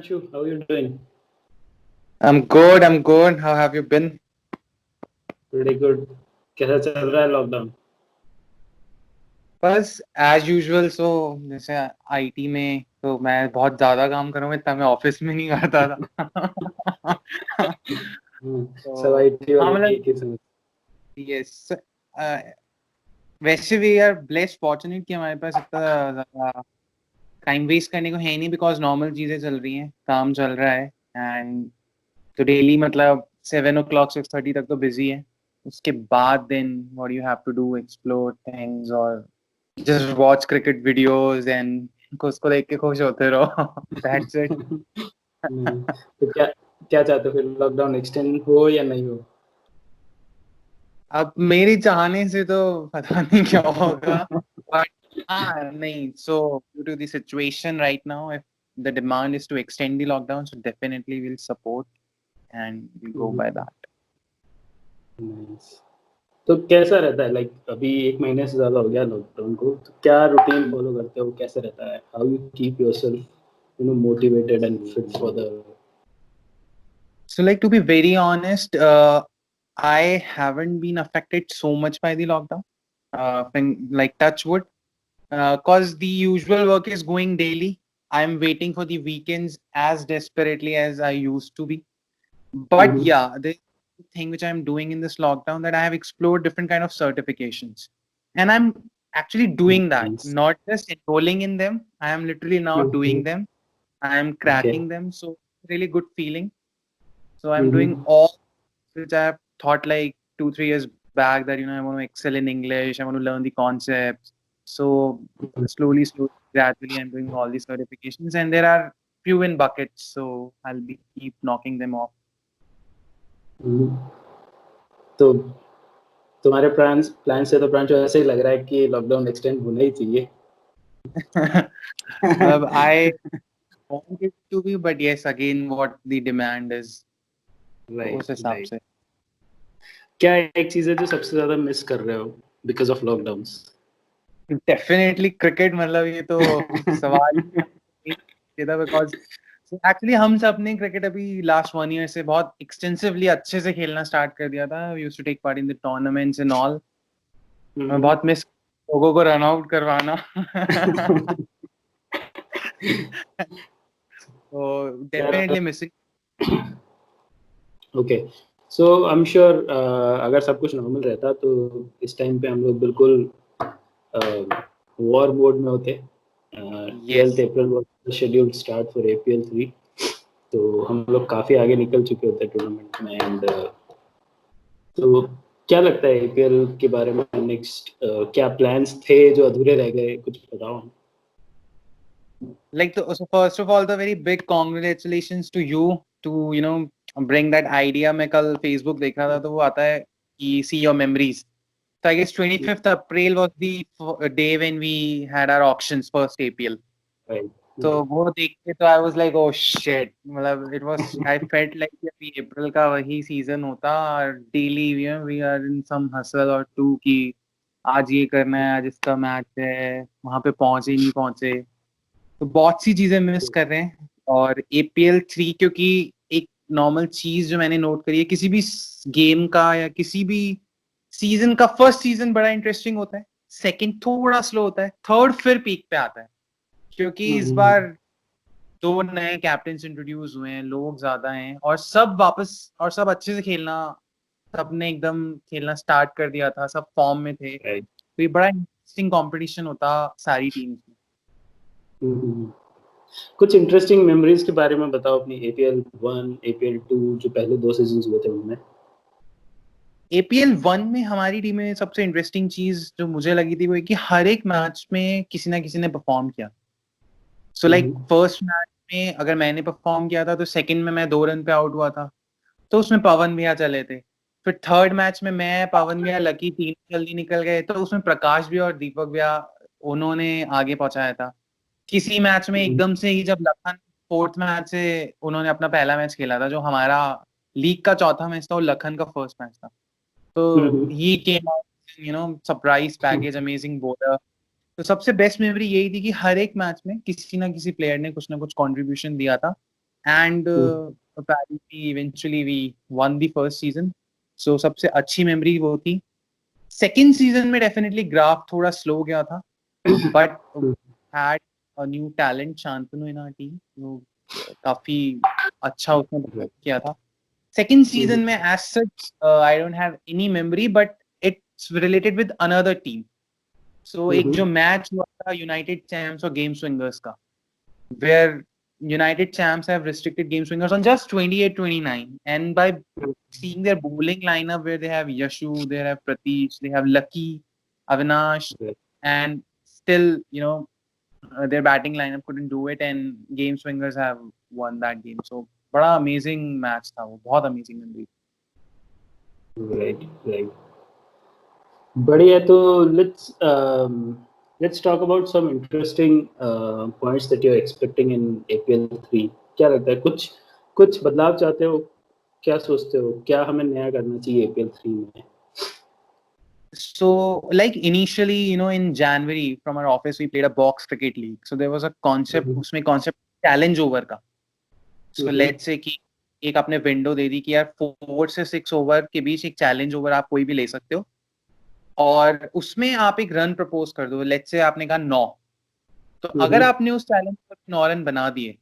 Anshu. How are you doing? I'm good. I'm good. How have you been? Pretty good. कैसा चल रहा है lockdown? बस as usual जैसे आईटी में तो मैं बहुत ज्यादा काम कर रहा हूँ, इतना मैं ऑफिस में नहीं करता था। सब तो आईटी हाँ, वाले मतलब एक ही समझ। यस, वैसे वी आर ब्लेस्ड फॉर्चुनेट कि हमारे पास इतना ज्यादा टाइम वेस्ट करने को है नहीं, बिकॉज नॉर्मल चीजें चल रही हैं, काम चल रहा है। एंड तो डेली मतलब 7 o'clock 6:30 तक तो बिजी है। उसके बाद then what you have to do, explore things और just watch cricket videos and उसको देख के खुश होते रहो। That's it. तो क्या क्या चाहते हो फिर, लॉकडाउन एक्सटेंड हो या नहीं हो? अब मेरी चाहने से तो पता नहीं क्या होगा, but हाँ नहीं, so due to the situation right now, if the demand is to extend the lockdown, so definitely we'll support and we'll go by that. Nice. तो कैसा रहता है, लाइक अभी 1 महीने से ज्यादा हो गया लॉकडाउन को, तो क्या रूटीन फॉलो करते हो, कैसे रहता है, how you keep yourself motivated and fit for the... So like, to be very honest, I haven't been affected so much by the lockdown. Like touch wood, cause the usual work is going daily. I'm waiting for the weekends as desperately as I used to be. But yeah, the thing which I'm doing in this lockdown, that I have explored different kind of certifications, and I'm actually doing that, not just enrolling in them. I am literally now doing them. I am cracking them. So really good feeling. So I'm doing all which I have thought like 2-3 years back, that I want to excel in English, I want to learn the concepts. So slowly, gradually, I'm doing all these certifications, and there are few in buckets. So I'll be keep knocking them off. तो तुम्हारे plan से तो प्रांशु ऐसे ही लग रहा है कि lockdown extend होना ही चाहिए। I want it to be, but yes, again, what the demand is. उस हिसाब से। क्या एक चीज है जो सबसे ज्यादा मिस कर रहे हो because of lockdowns? Definitely cricket, मतलब ये तो सवाल ही था, बिकॉज एक्चुअली हम सब ने क्रिकेट अभी लास्ट 1 year से बहुत एक्सटेंसिवली अच्छे से खेलना स्टार्ट कर दिया था। We used to take part in the tournaments and all. मैं बहुत मिस लोगों को रन आउट करवाना। तो definitely missing. Okay, so I am sure अगर सब कुछ नॉर्मल रहता तो इस टाइम पे हम लोग बिल्कुल वॉर मोड में होते। 12th April was scheduled start for APL 3, तो हम लोग काफी आगे निकल चुके होते टूर्नामेंट में। एंड तो क्या लगता है APL के बारे में, नेक्स्ट क्या प्लान्स थे जो अधूरे रह गए, कुछ बताओ। Like, so first of all, the very big congratulations to you to bring that idea. मैं कल Facebook देख रहा था, तो वो आता है कि see your memories. So I guess 25th April was the day when we had our auctions first APL. Right. तो वो देख के तो I was like, oh shit, मतलब it was, I felt like कि अभी अप्रैल का वही सीजन होता और daily we are in some hustle or two कि आज ये करना है, आज इसका मैच है, वहां पे पहुंचे नहीं पहुंचे। तो बहुत सी चीजें मिस कर रहे हैं। और APL 3, क्योंकि एक नॉर्मल चीज जो मैंने नोट करी है, किसी भी गेम का या किसी भी सीजन का, फर्स्ट सीजन बड़ा इंटरेस्टिंग होता है, सेकंड थोड़ा स्लो होता है, थर्ड फिर पीक पे आता है। क्योंकि इस बार 2 नए कैप्टन इंट्रोड्यूस हुए हैं, लोग ज्यादा हैं और सब वापस और सब अच्छे से खेलना, सबने एकदम खेलना स्टार्ट कर दिया था, सब फॉर्म में थे। तो ये बड़ा इंटरेस्टिंग कंपटीशन होता सारी टीम्स में। कुछ इंटरेस्टिंग मेमोरीज के बारे में बताओ अपनी APL 1 APL 2 जो पहले 2 सीजन्स हुए थे उनमें। APL 1 में हमारी टीम में सबसे इंटरेस्टिंग चीज जो मुझे लगी थी वो कि हर एक मैच में किसी ना किसी ने परफॉर्म किया। सो लाइक फर्स्ट मैच में अगर मैंने परफॉर्म किया था, तो सेकंड में मैं 2 रन पे आउट हुआ था, तो उसमें पवन भैया चले थे। फिर थर्ड मैच में मैं, पवन भैया, लकी, 3 जल्दी निकल गए, तो उसमें प्रकाश भैया और दीपक भैया उन्होंने आगे पहुंचाया था। किसी मैच में एकदम से ही जब लखन फोर्थ मैच से उन्होंने अपना पहला मैच खेला था, जो हमारा लीग का चौथा मैच था, वो लखन का फर्स्ट मैच था। तो he came out, surprise package, amazing bowler. तो सबसे बेस्ट मेमोरी यही थी कि हर एक मैच में किसी ना किसी प्लेयर ने कुछ ना कुछ कंट्रीब्यूशन दिया था। and apparently eventually we won the first season. So सबसे अच्छी memory वो थी. Second season में definitely graph थोड़ा slow गया था, but had a new talent Shantanu in our team. वो काफी अच्छा उसने develop किया था. Second season में as such I don't have any memory, but it's related with another team. So एक जो match हुआ था United Champs और Game Swingers का, where United Champs have restricted Game Swingers on just 28-29, and by seeing their bowling lineup where they have Yashu, they have Pratish, they have Lucky, Avinash, and still, their batting lineup couldn't do it, and Game Swingers have won that game. So, बड़ा amazing match था वो, बहुत amazing memory. Right. बढ़िया, तो let's talk about some interesting points that you're expecting in APL 3. क्या लगता है, कुछ बदलाव चाहते हो, क्या सोचते हो, क्या हमें नया करना चाहिए APL 3 में? So, like initially, in January from our office, we played a box cricket league. So there was a concept, उसमें concept challenge over का. So let's say कि एक आपने window दे दी कि यार 4 से 6 ओवर के बीच एक challenge over आप कोई भी ले सकते हो, और उसमें आप एक रन प्रपोज कर दो. लेट्स से आपने कहा 9, तो अगर आपने उस चैलेंज पर 9 रन बना दिए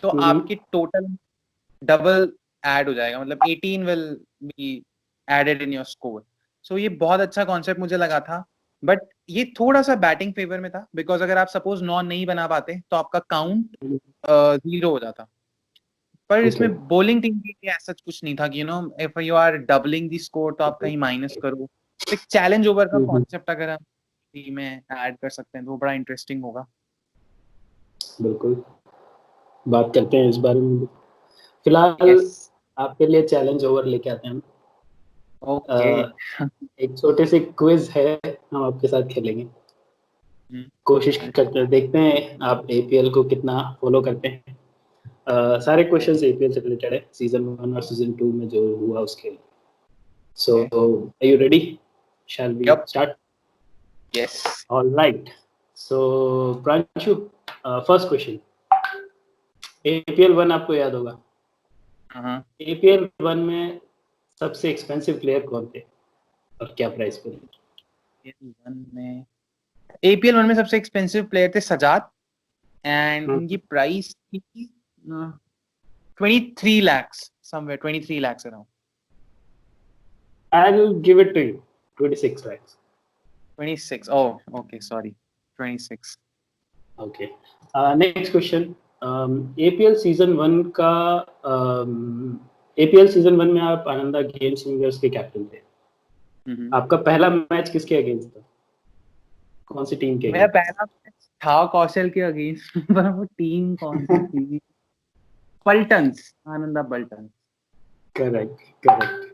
तो आपकी टोटल डबल ऐड हो जाएगा, मतलब 18 will be added in your score. So ये बहुत अच्छा कॉन्सेप्ट मुझे लगा था, बट ये थोड़ा सा बैटिंग फेवर में था, बिकॉज अगर आप सपोज 9 नहीं बना पाते तो आपका काउंट 0 हो जाता. पर इसमें बॉलिंग टीम के लिए ऐसा कुछ नहीं था कि if you are doubling the score तो आप कहीं माइनस करो. एक चैलेंज ओवर का कॉन्सेप्ट अगर हम टीम में ऐड कर सकते हैं तो बड़ा इंटरेस्टिंग होगा. बिल्कुल, बात करते हैं इस बारे में. फिलहाल आपके लिए चैलेंज ओवर लेके आते हैं हम. एक छोटे से क्विज है, हम आपके साथ खेलेंगे. कोशिश करते हैं, देखते हैं आप APL को कितना फॉलो करते हैं. सारे क्वेश्चंस APL से रिलेटेड है, सीजन 1 और सीजन 2 में जो हुआ उसके लिए. So, are you ready? Shall we start? Yes. All right. So, Pranshu, first question. APL 1 आपको याद होगा. APL 1 में सबसे एक्सपेंसिव प्लेयर कौन थे और क्या प्राइस पे? APL 1 में सबसे एक्सपेंसिव प्लेयर थे सजाद, एंड उनकी प्राइस थी 23 lakhs, somewhere 23 lakhs around. I'll give it to you. 26 lakhs. 26. Oh, okay. Sorry. 26. Okay. Next question. APL season 1 का APL season 1 में आप आनंदा गेम स्विंगर्स के कैप्टन थे. आपका पहला मैच किसके अगेंस्ट था? कौन सी टीम के? मेरा पहला मैच था कौशल के अगेंस्ट, पर वो टीम कौन सी थी? पल्टन्स, आनंदा पल्टन्स. करेक्ट.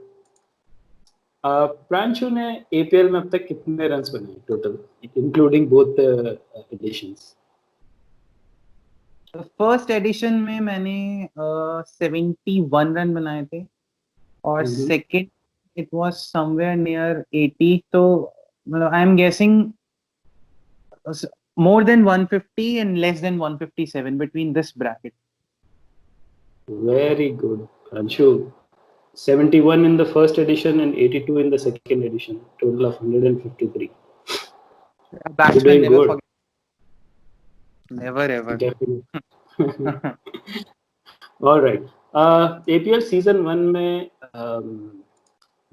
प्रांशु ने APL में अब तक कितने रन्स बनाए total, including both editions? First edition में मैंने 71 रन बनाए थे, और second it was somewhere near 80. तो मतलब I am guessing more than 150 and less than 157, between this bracket. Very good, Pranshu. 71 in the first edition and 82 in the second edition, total of 153. Batsman never forget. Never ever. Definitely. All right. APL season 1 में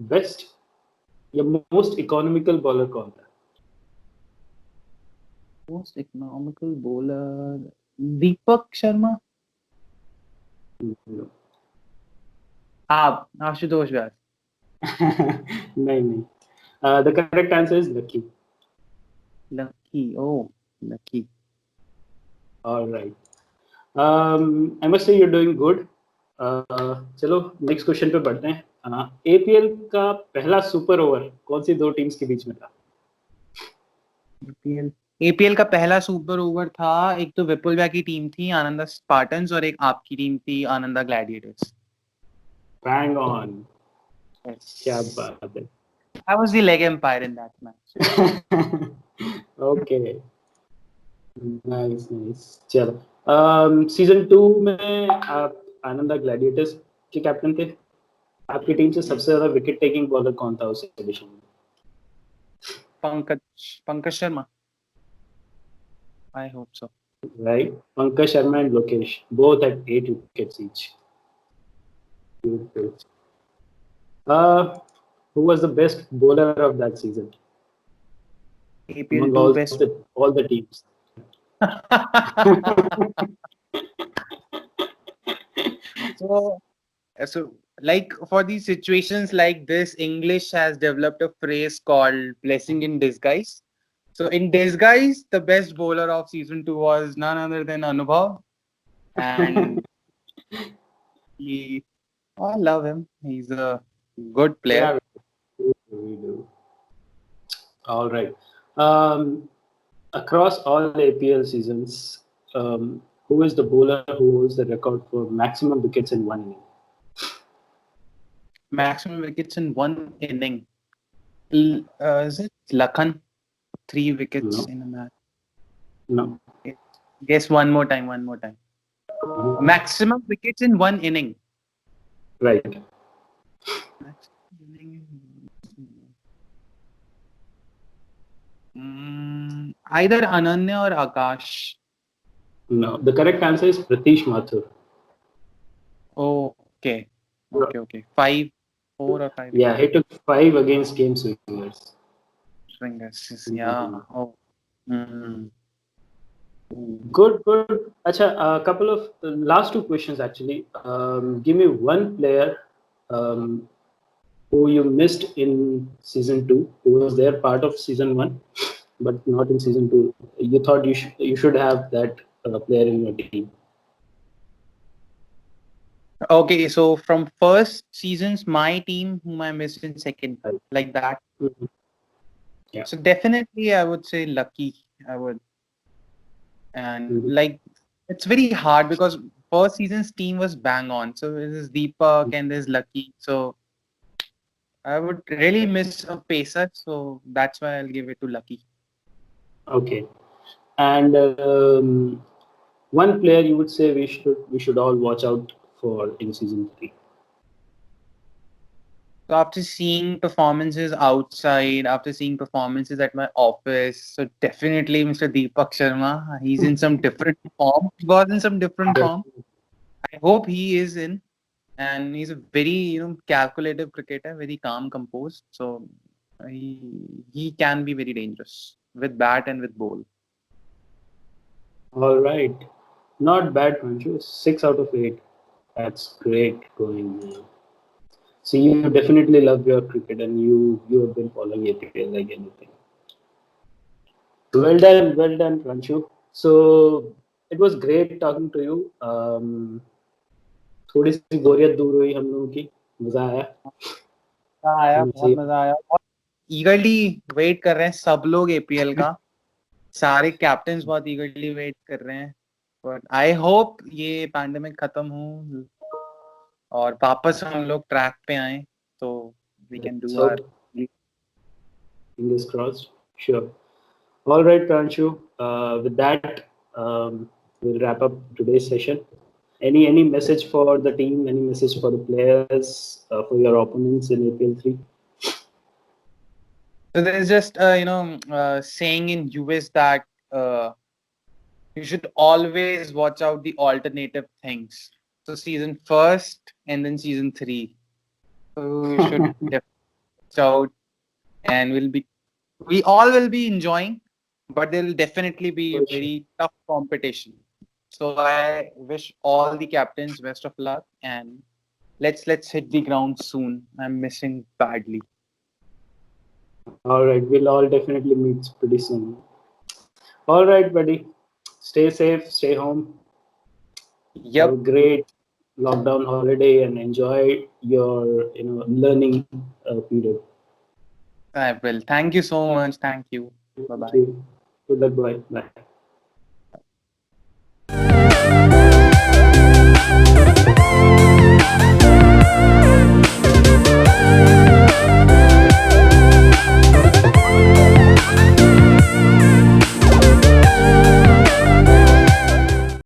best या most economical bowler कौन था? Most economical bowler Deepak Sharma. No. आप आशुतोष व्यास. नहीं. The correct answer is Lucky. Oh, Lucky. All right. I must say you're doing good. चलो next question पे बढ़ते हैं. APL का पहला सुपर ओवर कौन सी दो टीम्स के बीच में था? APL का पहला सुपर ओवर था, एक तो विपुल की टीम थी आनंदा स्पार्टन्स, और एक आपकी टीम थी आनंदा ग्लैडिएटर्स. Bang on. क्या बात है. I was the leg umpire in that match. Okay. Nice. चलो, सीजन 2 में आप आनंदा ग्लैडिएटर्स के कैप्टन थे. आपकी टीम से सबसे ज्यादा विकेट टेकिंग बॉलर कौन था उस एडिशन में? Pankaj Sharma. I hope so. Right, Pankaj Sharma and Lokesh both had 8 wickets each. Who was the best bowler of that season APL among 2 best. all the teams? So, like for these situations like this, English has developed a phrase called blessing in disguise. So, in disguise, the best bowler of season 2 was none other than Anubhav. And I love him. He's a good player. Yeah, we do. All right. Across all APL seasons, who is the bowler who holds the record for maximum wickets in one inning? Maximum wickets in one inning. Is it Lakhan? 3 wickets No, in a match. no. Guess one more time. Maximum wickets in one inning. Right. Either Ananya or Akash. No, the correct answer is Pratish Mathur. Oh, okay. 5, 4 or 5. Yeah, he took 5 against Game Swingers. Yeah. Oh. Mm. Good. Acha, a couple of last 2 questions actually. Give me one player who you missed in season 2, who was there part of season 1, but not in season 2. You thought you should have that player in your team. Okay, so from first seasons, my team whom I missed in second, like that. Mm-hmm. Yeah. So definitely, I would say Lucky. I would, and like it's very hard because first season's team was bang on. So there's Deepak and there's Lucky. So I would really miss a pacer. So that's why I'll give it to Lucky. Okay, and one player you would say we should all watch out for in season 3. So after seeing performances outside, after seeing performances at my office, so definitely Mr. Deepak Sharma. He's in some different form. He was in some different form. I hope he is in, and he's a very calculative cricketer, very calm, composed. So he can be very dangerous with bat and with ball. All right, not bad, Manju. 6 out of 8. That's great going. So you definitely love your cricket, and you have been following APL like anything. Well done, Ranchu. So it was great talking to you. थोड़ी सी बोरियत दूर हुई हम लोगों की. मजा आया. बहुत मजा आया. ईगरली वेट कर रहे हैं सब लोग एपीएल का. सारे कैप्टन्स बहुत ईगरली वेट कर रहे हैं. बट आई होप ये पैंडेमिक खत्म हो और वापस हम लोग ट्रैक पे आए तो we can do our fingers crossed. Sure. All right, Pranshu. With that, we'll wrap up today's session. Any message for the team? Any message for the players? For your opponents in APL 3? So there is just saying in US that you should always watch out the alternative things. So season first and then season 3. So you should watch out, and we all will be enjoying, but there will definitely be a very tough competition. So I wish all the captains best of luck, and let's hit the ground soon. I'm missing badly. All right, we'll all definitely meet pretty soon. All right, buddy. Stay safe, stay home. Yep. Have a great lockdown holiday and enjoy your learning period. I will. Thank you so much. Thank you. Bye bye. Good luck. Bye.